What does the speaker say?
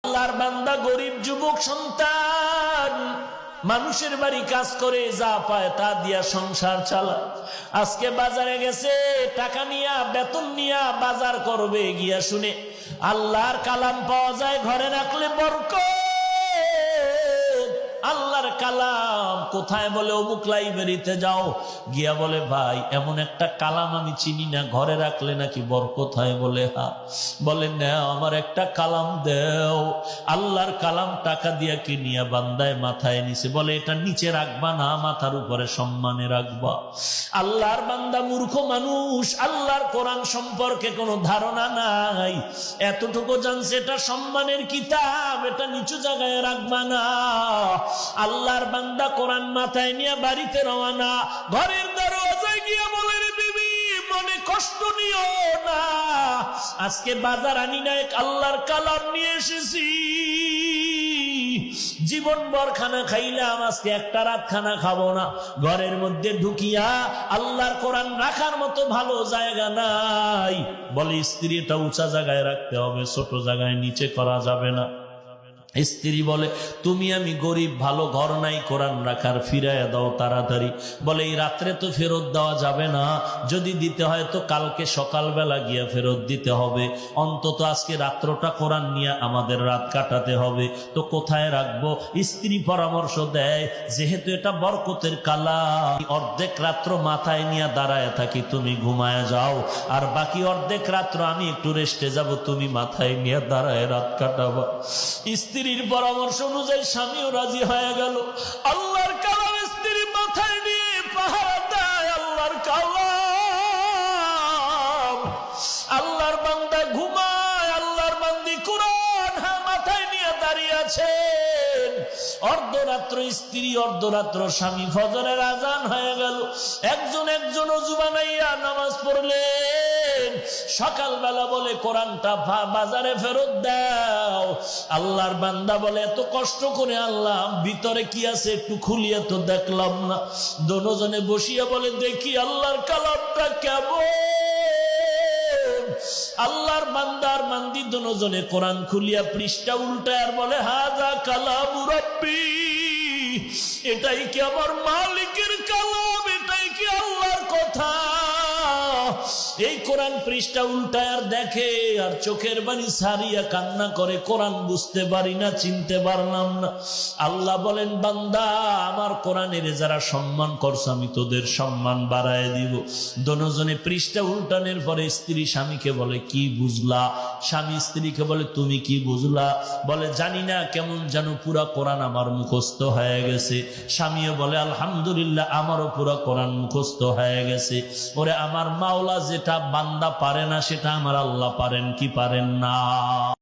আল্লাহর বান্দা গরিব যুবক সন্তান মানুষের বাড়ি কাজ করে যা পায় তা দিয়া সংসার চালায়। আজকে বাজারে গেছে টাকা নিয়া বেতন নিয়া বাজার করবে, গিয়া শুনে আল্লাহর কালাম পাওয়া যায়, ঘরে রাখলে বরকত। আল্লাহর কালাম কোথায়? বলে অমুক লাইব্রেরিতে যাও। গিয়া বলে ভাই এমন একটা কালাম আমি চিনি না, ঘরে রাখলে নাকি বরকত হয়। বলে হ্যাঁ। বলে না আমার একটা কালাম দেও। আল্লাহর কালাম টাকা দিয়া কিনিয়া বান্দায় মাথায় নিছে। বলে এটা নিচে রাখবা না, মাথার উপরে সম্মানে রাখবা। আল্লাহর বান্দা মূর্খ মানুষ, আল্লাহর কোরআন সম্পর্কে কোনো ধারণা নাই। এতটুকু জানছে এটা সম্মানের কিতাব, এটা নিচু জায়গায় রাখবা না। আল্লাহর বান্দা কোরআন মাথায় নিয়ে বাড়িতে রওনা। ঘরের দরজায় গিয়ে বলে রে বিবি মনে কষ্ট নিও না, আজকে বাজার আনি না, আল্লাহর কালাম নিয়ে এসেছি। জীবন ভর খানা খাইলাম, আজকে একটা রাত খানা খাবো না। ঘরের মধ্যে ঢুকিয়া আল্লাহর কোরআন রাখার মতো ভালো জায়গা নাই। বলে স্ত্রী এটা উঁচা জায়গায় রাখতে হবে, ছোট জায়গায় নিচে করা যাবে না। স্ত্রী বলে তুমি আমি গরিব, ভালো ঘর নাই, কোরআন রাখার ফিরাইয়া দাও তাড়াতাড়ি। বলে এই রাত্রে তো ফেরত দেওয়া যাবে না, যদি দিতে হয় তো কালকে সকালবেলা গিয়া ফেরত দিতে হবে। অন্তত আজকে রাত্রটা কোরআন নিয়ে আমাদের রাত কাটাতে হবে, তো কোথায় রাখবো? স্ত্রী পরামর্শ দেয় যেহেতু এটা বরকতের কালাম, অর্ধেক রাত্র মাথায় নিয়ে দাঁড়ায় থাকি, তুমি ঘুমায় যাও, আর বাকি অর্ধেক রাত্র আমি একটু রেস্টে যাব, তুমি মাথায় নিয়ে দাঁড়ায় রাত কাটাবা। স্ত্রীর পরামর্শ অনুযায়ী স্বামীও রাজি হয়ে গেল। আল্লাহর কালাম স্ত্রী মাথায় নিয়ে পাহারা দেয়। আল্লাহর কালাম, আল্লাহর বান্দা ঘুমায়, আল্লাহর বান্দি কোরআন মাথায় নিয়ে দাঁড়িয়ে আছেন। অর্ধরাত্র স্ত্রী, অর্ধরাত্র স্বামী। ফজরের আজান হয়ে গেল, একজন ওযু বানাইয়া নামাজ পড়লেন। সকালবেলা বলে কোরআনটা বাজারে ফেরত দাও। আল্লাহর বান্দা বলে এত কষ্ট করে আল্লাহ ভিতরে কি আছে একটু খুলিয়া তো দেখলাম না। দোনোজনে বসিয়া বলে দেখি আল্লাহর কালামটা কেমন। আল্লাহর বান্দার বান্দি দোনোজনে কোরআন খুলিয়া পৃষ্ঠা উল্টায় আর বলে হাযা কালামু রাব্বি, এটাই কি আমার মালিকের কালাম, এটাই কি আল্লাহর কথা। এই কোরআন পৃষ্ঠা উল্টায় আর দেখে, আর চোখের বাণী সারিয়া কান্না করে, কোরআন বুঝতে পারি না, চিনতে পারলাম না। আল্লাহ বলেন বান্দা আমার কোরআনের যারা সম্মান করছে আমি তোদের সম্মান বাড়ায় দিব। দোনোজনে পৃষ্ঠা উল্টানোর পরে স্ত্রী স্বামীকে বলে কি বুঝলা? স্বামী স্ত্রীকে বলে তুমি কি বুঝলা? বলে জানি না, কেমন যেন পুরা কোরআন আমার মুখস্থ হয়ে গেছে। স্বামীও বলে আলহামদুলিল্লাহ আমারও পুরা কোরআন মুখস্থ হয়ে গেছে। ওরে আমার মাওলা যেটা বান্দা পারে না সেটা আমার আল্লাহ পারেন কি পারেন না?